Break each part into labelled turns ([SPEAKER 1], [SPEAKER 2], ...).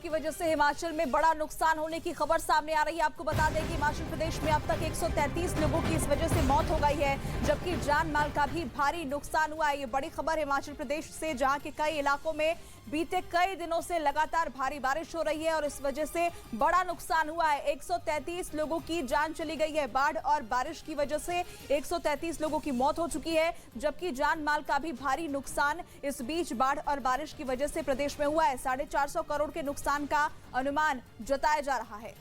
[SPEAKER 1] की वजह से हिमाचल में बड़ा नुकसान होने की खबर सामने आ रही है। आपको बता दें कि हिमाचल प्रदेश में अब तक 133 लोगों की इस वजह से मौत हो गई है, जबकि जान माल का भी भारी नुकसान हुआ है। ये बड़ी खबर हिमाचल प्रदेश से, जहां के कई इलाकों में बीते कई दिनों से लगातार भारी बारिश हो रही है और इस वजह से बड़ा नुकसान हुआ है। 133 लोगों की जान चली गई है। बाढ़ और बारिश की वजह से 133 लोगों की मौत हो चुकी है, जबकि जान माल का भी भारी नुकसान इस बीच बाढ़ और बारिश की वजह से प्रदेश में हुआ है। 450 करोड़ के नुकसान का अनुमान जताया जा रहा है।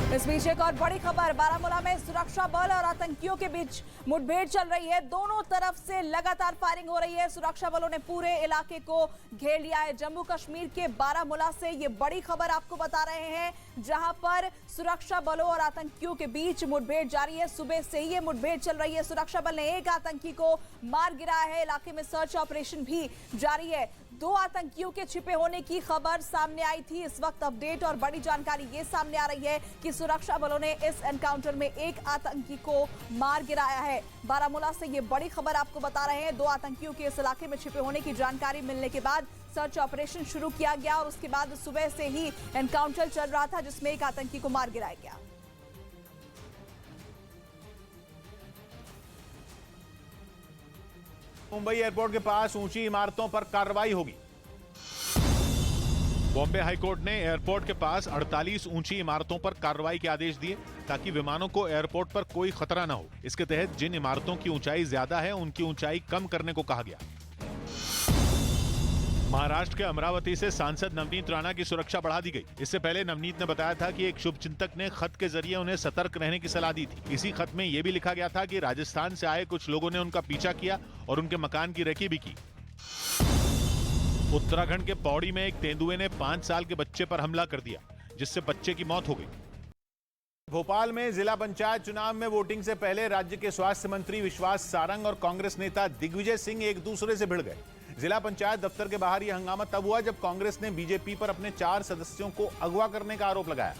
[SPEAKER 1] इस बीच एक और बड़ी खबर, बारामूला में सुरक्षा बल और आतंकियों के बीच मुठभेड़ चल रही है। दोनों तरफ से लगातार फायरिंग हो रही है। सुरक्षा बलों ने पूरे इलाके को घेर लिया है। जम्मू कश्मीर के बारामूला से ये बड़ी खबर आपको बता रहे हैं, जहां पर सुरक्षा बलों और आतंकियों के बीच मुठभेड़ जारी है। सुबह से ही ये मुठभेड़ चल रही है। सुरक्षा बल ने एक आतंकी को मार गिराया है। इलाके में सर्च ऑपरेशन भी जारी है। 2 आतंकियों के छिपे होने की खबर सामने आई थी। इस वक्त अपडेट और बड़ी जानकारी ये सामने आ रही है कि सुरक्षा बलों ने इस एनकाउंटर में एक आतंकी को मार गिराया है। बारामूला से ये बड़ी खबर आपको बता रहे हैं। 2 आतंकियों के इस इलाके में छिपे होने की जानकारी मिलने के बाद सर्च ऑपरेशन शुरू किया गया और उसके बाद सुबह से ही एनकाउंटर चल रहा था, जिसमें एक आतंकी को मार गिराया गया।
[SPEAKER 2] मुंबई एयरपोर्ट के पास ऊंची इमारतों पर कार्रवाई होगी। बॉम्बे हाईकोर्ट ने एयरपोर्ट के पास 48 ऊंची इमारतों पर कार्रवाई के आदेश दिए, ताकि विमानों को एयरपोर्ट पर कोई खतरा न हो। इसके तहत जिन इमारतों की ऊंचाई ज्यादा है, उनकी ऊंचाई कम करने को कहा गया। महाराष्ट्र के अमरावती से सांसद नवनीत राणा की सुरक्षा बढ़ा दी गई। इससे पहले नवनीत ने बताया था कि एक शुभचिंतक ने खत के जरिए उन्हें सतर्क रहने की सलाह दी थी। इसी खत में यह भी लिखा गया था कि राजस्थान से आए कुछ लोगों ने उनका पीछा किया और उनके मकान की रेकी भी की। उत्तराखंड के पौड़ी में एक तेंदुए ने 5 साल के बच्चे पर हमला कर दिया, जिससे बच्चे की मौत हो गई। भोपाल में जिला पंचायत चुनाव में वोटिंग से पहले राज्य के स्वास्थ्य मंत्री विश्वास सारंग और कांग्रेस नेता दिग्विजय सिंह एक दूसरे से भिड़ गए। जिला पंचायत दफ्तर के बाहर यह हंगामा तब हुआ जब कांग्रेस ने बीजेपी पर अपने 4 सदस्यों को अगवा करने का आरोप लगाया,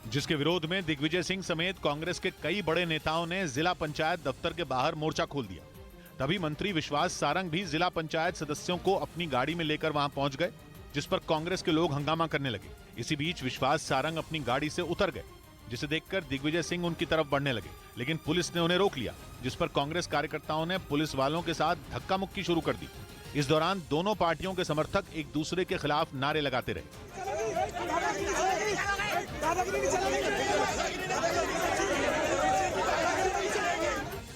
[SPEAKER 2] जिसके विरोध में दिग्विजय सिंह समेत कांग्रेस के कई बड़े नेताओं ने जिला पंचायत दफ्तर के बाहर मोर्चा खोल दिया। तभी मंत्री विश्वास सारंग भी जिला पंचायत सदस्यों को अपनी गाड़ी में लेकर वहां पहुंच गए, जिस पर कांग्रेस के लोग हंगामा करने लगे। इसी बीच विश्वास सारंग अपनी गाड़ी से उतर गए, जिसे देखकर दिग्विजय सिंह उनकी तरफ बढ़ने लगे, लेकिन पुलिस ने उन्हें रोक लिया, जिस पर कांग्रेस कार्यकर्ताओं ने पुलिस वालों के साथ धक्का मुक्की शुरू कर दी। इस दौरान दोनों पार्टियों के समर्थक एक दूसरे के खिलाफ नारे लगाते रहे।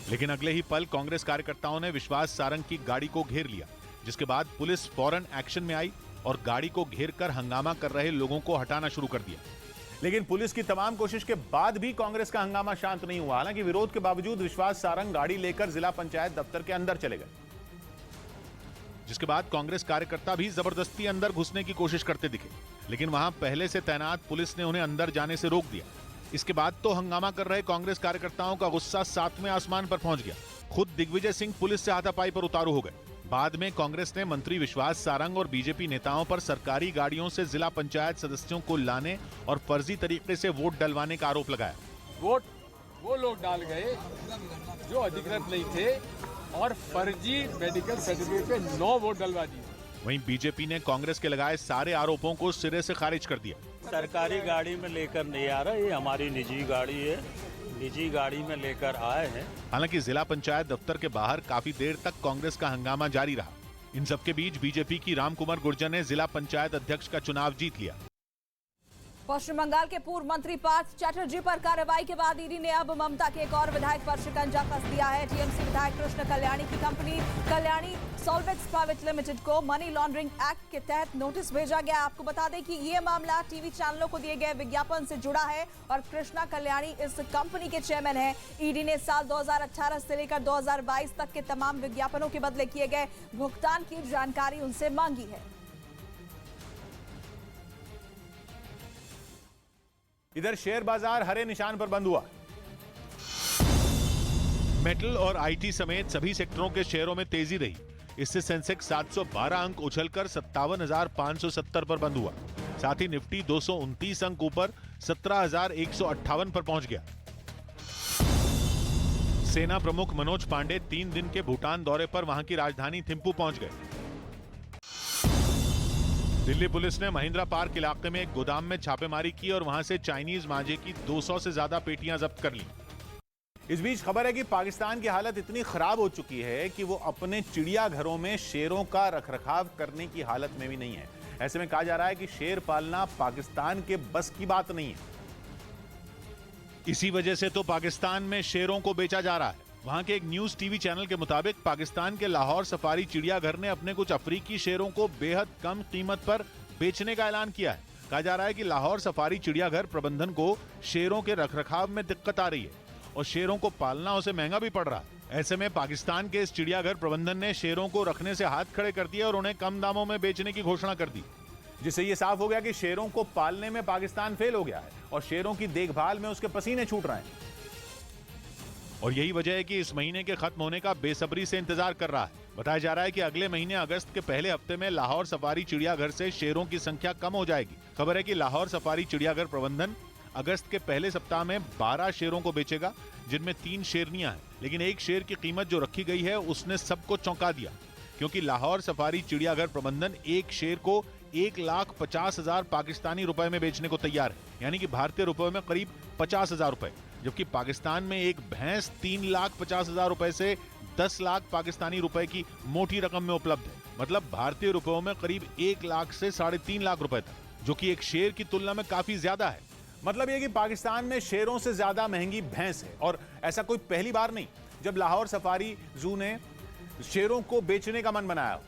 [SPEAKER 2] लेकिन अगले ही पल कांग्रेस कार्यकर्ताओं ने विश्वास सारंग की गाड़ी को घेर लिया, जिसके बाद पुलिस फौरन एक्शन में आई और गाड़ी को घेरकर हंगामा कर रहे लोगों को हटाना शुरू कर दिया। लेकिन पुलिस की तमाम कोशिश के बाद भी कांग्रेस का हंगामा शांत नहीं हुआ। हालांकि विरोध के बावजूद विश्वास सारंग गाड़ी लेकर जिला पंचायत दफ्तर के अंदर चले गए, जिसके बाद कांग्रेस कार्यकर्ता भी जबरदस्ती अंदर घुसने की कोशिश करते दिखे, लेकिन वहां पहले से तैनात पुलिस ने उन्हें अंदर जाने से रोक दिया। इसके बाद तो हंगामा कर रहे कांग्रेस कार्यकर्ताओं का गुस्सा 7वें आसमान पर पहुंच गया। खुद दिग्विजय सिंह पुलिस से हाथापाई पर उतारू हो गए। बाद में कांग्रेस ने मंत्री विश्वास सारंग और बीजेपी नेताओं पर सरकारी गाड़ियों से जिला पंचायत सदस्यों को लाने और फर्जी तरीके से वोट डलवाने का आरोप लगाया।
[SPEAKER 3] वोट वो लोग डाल गए जो अधिकृत नहीं थे और फर्जी मेडिकल सर्टिफिकेट पे 9 वोट डलवा दिए।
[SPEAKER 2] वहीं बीजेपी ने कांग्रेस के लगाए सारे आरोपों को सिरे से खारिज कर दिया।
[SPEAKER 4] सरकारी गाड़ी में लेकर नहीं आ रहा, ये हमारी निजी गाड़ी है, निजी गाड़ी में लेकर आए हैं।
[SPEAKER 2] हालांकि जिला पंचायत दफ्तर के बाहर काफी देर तक कांग्रेस का हंगामा जारी रहा। इन सबके बीच बीजेपी की रामकुमार गुर्जर ने जिला पंचायत अध्यक्ष का चुनाव जीत लिया।
[SPEAKER 1] पश्चिम बंगाल के पूर्व मंत्री पार्थ चैटर्जी पर कार्रवाई के बाद ईडी ने अब ममता के एक और विधायक पर शिकंजा कस दिया है। टीएमसी विधायक कृष्ण कल्याणी की कंपनी कल्याणी सॉल्वेक्स प्राइवेट लिमिटेड को मनी लॉन्ड्रिंग एक्ट के तहत नोटिस भेजा गया। आपको बता दें कि ये मामला टीवी चैनलों को दिए गए विज्ञापन से जुड़ा है और कृष्णा कल्याणी इस कंपनी के चेयरमैन हैं। ईडी ने साल 2018 से लेकर 2022 तक के तमाम विज्ञापनों के बदले किए गए भुगतान की जानकारी उनसे मांगी है।
[SPEAKER 2] इधर शेयर बाजार हरे निशान पर बंद हुआ। मेटल और आईटी समेत सभी सेक्टरों के शेयरों में तेजी रही। इससे सेंसेक्स 712 अंक उछलकर 57,570 पर बंद हुआ। साथ ही निफ्टी 229 अंक ऊपर 17,158 पर पहुंच गया। सेना प्रमुख मनोज पांडे 3 दिन के भूटान दौरे पर वहां की राजधानी थिम्पू पहुंच गए। दिल्ली पुलिस ने महिंद्रा पार्क इलाके में एक गोदाम में छापेमारी की और वहां से चाइनीज मांझे की 200 से ज्यादा पेटियां जब्त कर ली। इस बीच खबर है कि पाकिस्तान की हालत इतनी खराब हो चुकी है कि वो अपने चिड़ियाघरों में शेरों का रखरखाव करने की हालत में भी नहीं है। ऐसे में कहा जा रहा है कि शेर पालना पाकिस्तान के बस की बात नहीं है। इसी वजह से तो पाकिस्तान में शेरों को बेचा जा रहा है। वहां के एक न्यूज टीवी चैनल के मुताबिक पाकिस्तान के लाहौर सफारी चिड़ियाघर ने अपने कुछ अफ्रीकी शेरों को बेहद कम कीमत पर बेचने का ऐलान किया है। कहा जा रहा है कि लाहौर सफारी चिड़ियाघर प्रबंधन को शेरों के रखरखाव में दिक्कत आ रही है और शेरों को पालना उसे महंगा भी पड़ रहा है। ऐसे में पाकिस्तान के इस चिड़ियाघर प्रबंधन ने शेरों को रखने से हाथ खड़े कर दिए और उन्हें कम दामों में बेचने की घोषणा कर दी, जिससे यह साफ हो गया कि शेरों को पालने में पाकिस्तान फेल हो गया है और शेरों की देखभाल में उसके पसीने छूट रहे हैं। और यही वजह है कि इस महीने के खत्म होने का बेसब्री से इंतजार कर रहा है। बताया जा रहा है कि अगले महीने अगस्त के पहले हफ्ते में लाहौर सफारी चिड़ियाघर से शेरों की संख्या कम हो जाएगी। खबर है कि लाहौर सफारी चिड़ियाघर प्रबंधन अगस्त के पहले सप्ताह में 12 शेरों को बेचेगा, जिनमें 3 शेरनियां हैं। लेकिन एक शेर की कीमत जो रखी गई है उसने सबको चौंका दिया, क्योंकि लाहौर सफारी चिड़ियाघर प्रबंधन एक शेर को 1,50,000 पाकिस्तानी रुपए में बेचने को तैयार है, यानी कि भारतीय रुपए में करीब 50,000 रुपए। जबकि पाकिस्तान में एक भैंस 3,50,000 रुपए से 10 लाख पाकिस्तानी रुपए की मोटी रकम में उपलब्ध है। मतलब भारतीय रुपयों में करीब 1 लाख से 3.5 लाख रुपए तक, जो कि एक शेर की तुलना में काफी ज्यादा है। मतलब यह कि पाकिस्तान में शेरों से ज्यादा महंगी भैंस है। और ऐसा कोई पहली बार नहीं जब लाहौर सफारी जू ने शेरों को बेचने का मन बनाया,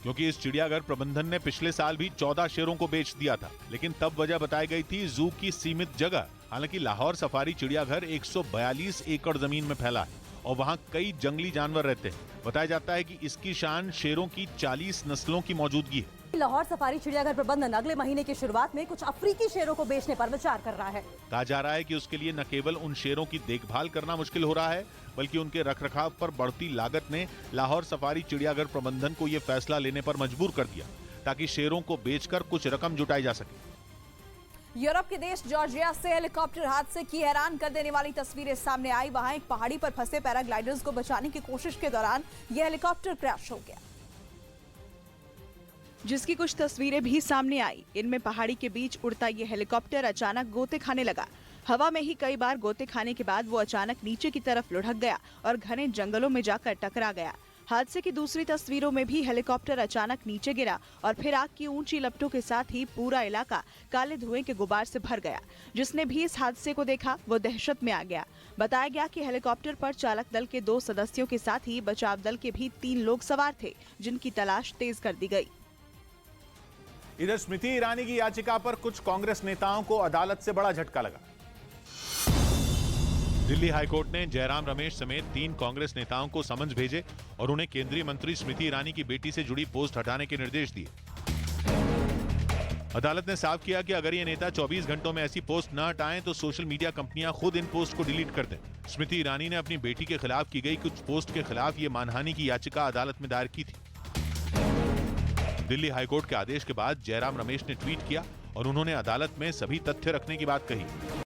[SPEAKER 2] क्योंकि इस चिड़ियाघर प्रबंधन ने पिछले साल भी 14 शेरों को बेच दिया था। लेकिन तब वजह बताई गई थी जू की सीमित जगह। हालांकि लाहौर सफारी चिड़ियाघर 142 एकड़ जमीन में फैला है और वहां कई जंगली जानवर रहते हैं। बताया जाता है कि इसकी शान शेरों की 40 नस्लों की मौजूदगी है।
[SPEAKER 5] लाहौर सफारी चिड़ियाघर प्रबंधन अगले महीने की शुरुआत में कुछ अफ्रीकी शेरों को बेचने पर विचार कर रहा है।
[SPEAKER 2] कहा जा रहा है कि उसके लिए न केवल उन शेरों की देखभाल करना मुश्किल हो रहा है, बल्कि उनके रखरखाव पर बढ़ती लागत ने लाहौर सफारी चिड़ियाघर प्रबंधन को यह फैसला लेने पर मजबूर कर दिया, ताकि शेरों को बेचकर कुछ रकम जुटाई जा सके।
[SPEAKER 1] यूरोप के देश जॉर्जिया से हेलीकॉप्टर हादसे की हैरान कर देने वाली तस्वीरें सामने आई। वहां एक पहाड़ी पर फंसे पैराग्लाइडर्स को बचाने की कोशिश के दौरान यह हेलीकॉप्टर क्रैश हो गया, जिसकी कुछ तस्वीरें भी सामने आई। इनमें पहाड़ी के बीच उड़ता ये हेलीकॉप्टर अचानक गोते खाने लगा। हवा में ही कई बार गोते खाने के बाद वो अचानक नीचे की तरफ लुढ़क गया और घने जंगलों में जाकर टकरा गया। हादसे की दूसरी तस्वीरों में भी हेलीकॉप्टर अचानक नीचे गिरा और फिर आग की ऊंची लपटों के साथ ही पूरा इलाका काले धुएं के गुबार से भर गया। जिसने भी इस हादसे को देखा वो दहशत में आ गया। बताया गया कि हेलीकॉप्टर पर चालक दल के 2 सदस्यों के साथ ही बचाव दल के भी 3 लोग सवार थे, जिनकी तलाश तेज कर दी गई।
[SPEAKER 2] इधर स्मृति ईरानी की याचिका पर कुछ कांग्रेस नेताओं को अदालत से बड़ा झटका लगा। दिल्ली हाईकोर्ट ने जयराम रमेश समेत 3 कांग्रेस नेताओं को समन्स भेजे और उन्हें केंद्रीय मंत्री स्मृति ईरानी की बेटी से जुड़ी पोस्ट हटाने के निर्देश दिए। अदालत ने साफ किया कि अगर ये नेता 24 घंटों में ऐसी पोस्ट न हटाएं तो सोशल मीडिया कंपनियां खुद इन पोस्ट को डिलीट कर दें। स्मृति ईरानी ने अपनी बेटी के खिलाफ की गई कुछ पोस्ट के खिलाफ ये मानहानि की याचिका अदालत में दायर की थी। दिल्ली हाईकोर्ट के आदेश के बाद जयराम रमेश ने ट्वीट किया और उन्होंने अदालत में सभी तथ्य रखने की बात कही।